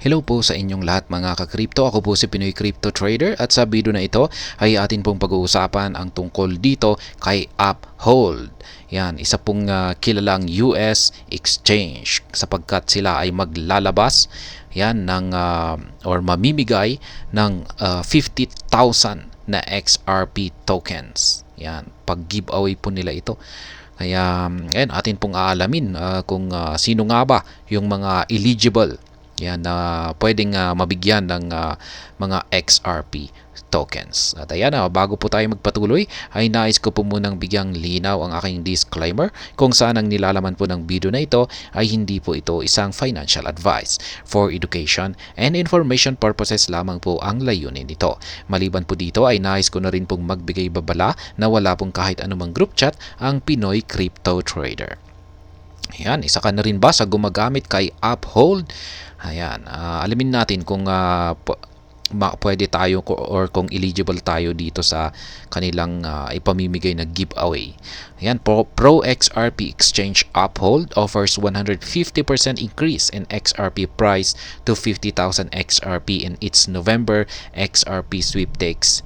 Hello po sa inyong lahat mga ka-crypto. Ako po si Pinoy Crypto Trader at sa video na ito ay atin pong pag-uusapan ang tungkol dito kay Uphold. Yan, isa pong kilalang US exchange sapagkat sila ay maglalabas yan ng or mamimigay ng 50,000 na XRP tokens. Yan, pag-giveaway po nila ito. Kaya atin pong aalamin kung sino nga ba yung mga eligible yan na pwedeng mabigyan ng mga XRP tokens. At ayan, bago po tayo magpatuloy ay nais ko po munang bigyang linaw ang aking disclaimer kung saan ang nilalaman po ng video na ito ay hindi po ito isang financial advice. For education and information purposes lamang po ang layunin nito. Maliban po dito ay nais ko na rin pong magbigay babala na wala pong kahit anumang group chat ang Pinoy Crypto Trader. Ayan, isa ka na rin ba sa gumagamit kay Uphold? Ayan, alamin natin kung pwede tayo or kung eligible tayo dito sa kanilang ipamimigay na giveaway. Ayan, Pro XRP Exchange Uphold offers 150% increase in XRP price to 50,000 XRP in its November XRP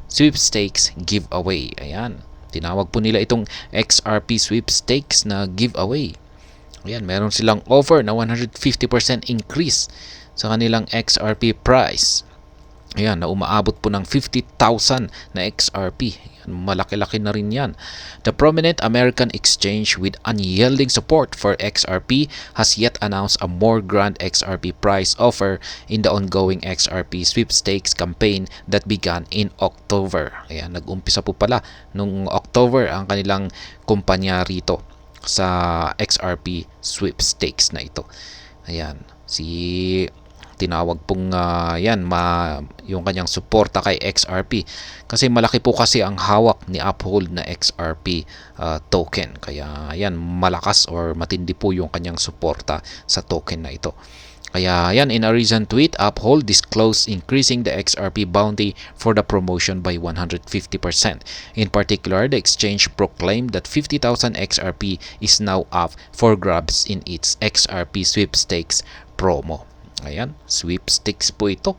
sweepstakes giveaway. Ayan, tinawag po nila itong XRP sweepstakes na giveaway. Ayan, meron silang offer na 150% increase sa kanilang XRP price. Ayan, na umaabot po ng 50,000 na XRP. Ayan, malaki-laki na rin yan. The prominent American exchange with unyielding support for XRP has yet announced a more grand XRP price offer in the ongoing XRP sweepstakes campaign that began in October. Ayan, nag-umpisa po pala nung October ang kanilang kumpanya rito sa XRP sweepstakes na ito. Ayan, tinawag pong yung kanyang suporta kay XRP kasi malaki po kasi ang hawak ni Uphold na XRP token. Kaya ayan, malakas or matindi po yung kanyang suporta sa token na ito. Kaya yan, in a recent tweet, Uphold disclosed increasing the XRP bounty for the promotion by 150%. In particular, the exchange proclaimed that 50,000 XRP is now up for grabs in its XRP sweepstakes promo. Ayan, sweepstakes po ito.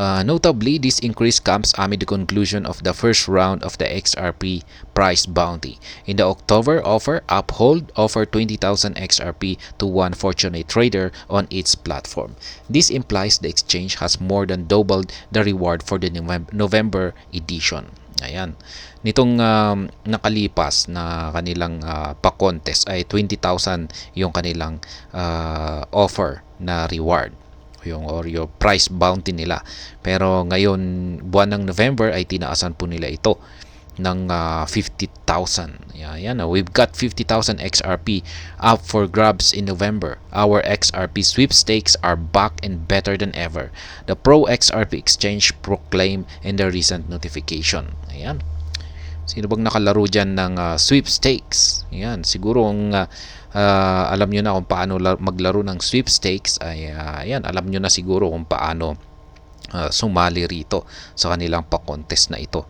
Notably, this increase comes amid the conclusion of the first round of the XRP price bounty. In the October offer, Uphold offered 20,000 XRP to one fortunate trader on its platform. This implies the exchange has more than doubled the reward for the November edition. Ayan. Nitong nakalipas na kanilang pa-contest ay 20,000 yung kanilang offer na reward yung price bounty nila. Pero ngayon, buwan ng November ay tinaasan po nila ito ng 50,000. Yan, we've got 50,000 XRP up for grabs in November. Our XRP sweepstakes are back and better than ever. The Pro XRP exchange proclaimed in the recent notification. Ayan. Sino bang nakalaro dyan ng sweepstakes? Ayan, siguro alam nyo na kung paano maglaro ng sweepstakes ay ayan, alam nyo na siguro kung paano sumali rito sa kanilang pa-contest na ito.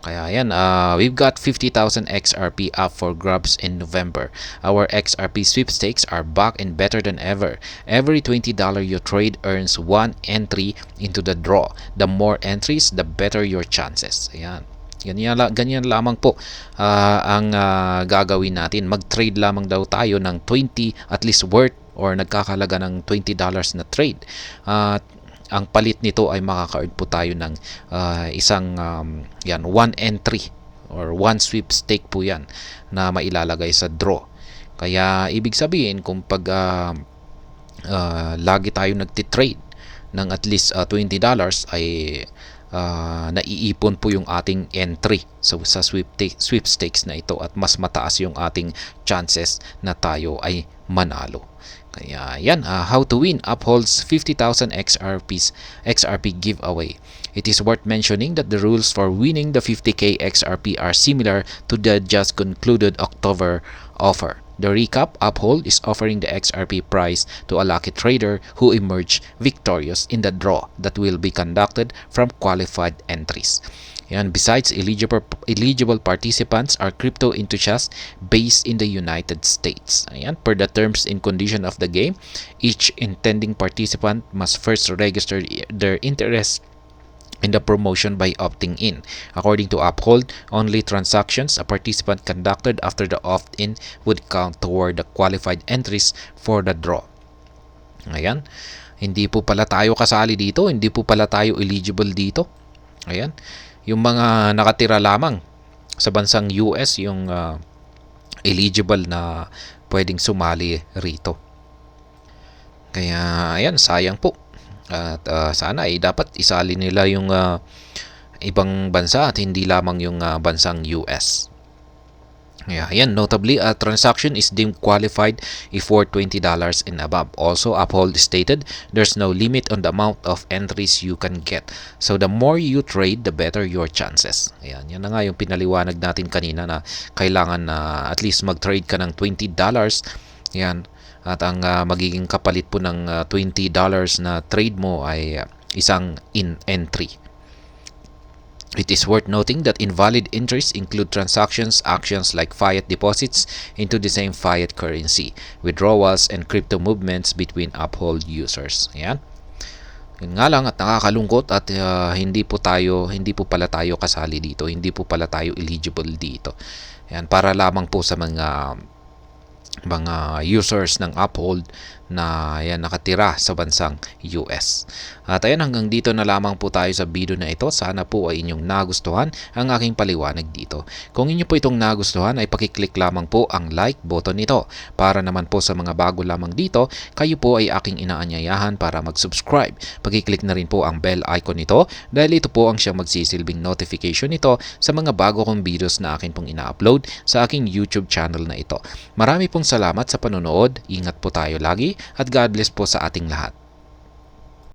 Kaya ayan, we've got 50,000 XRP up for grabs in November. Our XRP sweepstakes are back and better than ever. Every $20 you trade earns one entry into the draw. The more entries, the better your chances. Ayan. Ganyan lamang po ang gagawin natin. Mag-trade lamang daw tayo ng 20 at least worth or nagkakalaga ng $20 na trade. Ang palit nito ay makaka-earn po tayo ng isang one entry or one sweepstake po yan na mailalagay sa draw. Kaya ibig sabihin kung pag lagi tayo nagtitrade ng at least $20 ay naiipon po yung ating entry sa sweepstakes na ito at mas mataas yung ating chances na tayo ay manalo. Kaya yan, how to win Uphold's 50,000 XRP giveaway. It is worth mentioning that the rules for winning the 50k XRP are similar to the just concluded October offer. The recap, Uphold is offering the XRP prize to a lucky trader who emerged victorious in the draw that will be conducted from qualified entries. Yan. Besides, eligible participants are crypto enthusiasts based in the United States. Ayan. Per the terms and condition of the game, each intending participant must first register their interest in the promotion by opting in. According to Uphold, only transactions a participant conducted after the opt-in would count toward the qualified entries for the draw. Ayan. Hindi po pala tayo kasali dito. Hindi po pala tayo eligible dito. Ayan. Yung mga nakatira lamang sa bansang US yung eligible na pwedeng sumali rito. Kaya ayan, sayang po. At sana ay dapat isali nila yung ibang bansa at hindi lamang yung bansang US. Yeah, ayan, notably, a transaction is deemed qualified if worth $20 and above. Also, Uphold stated there's no limit on the amount of entries you can get. So, the more you trade, the better your chances. Ayan, yan na nga yung pinaliwanag natin kanina na kailangan na at least mag-trade ka ng $20. Yan. At ang magiging kapalit po ng $20 na trade mo ay isang entry. It is worth noting that invalid entries include transactions, actions like fiat deposits into the same fiat currency, withdrawals, and crypto movements between Uphold users. Ayan. Yun nga lang at nakakalungkot at hindi po pala tayo kasali dito. Hindi po pala tayo eligible dito. Ayan, para lamang po sa mga users ng Uphold na yan nakatira sa bansang US. At ayan, hanggang dito na lamang po tayo sa video na ito. Sana po ay inyong nagustuhan ang aking paliwanag dito. Kung inyo po itong nagustuhan ay pakiclick lamang po ang like button nito. Para naman po sa mga bago lamang dito, kayo po ay aking inaanyayahan para mag-subscribe. Pakiclick na rin po ang bell icon nito dahil ito po ang siyang magsisilbing notification nito sa mga bago kong videos na akin pong ina-upload sa aking YouTube channel na ito. Marami pong salamat sa panonood. Ingat po tayo lagi at God bless po sa ating lahat.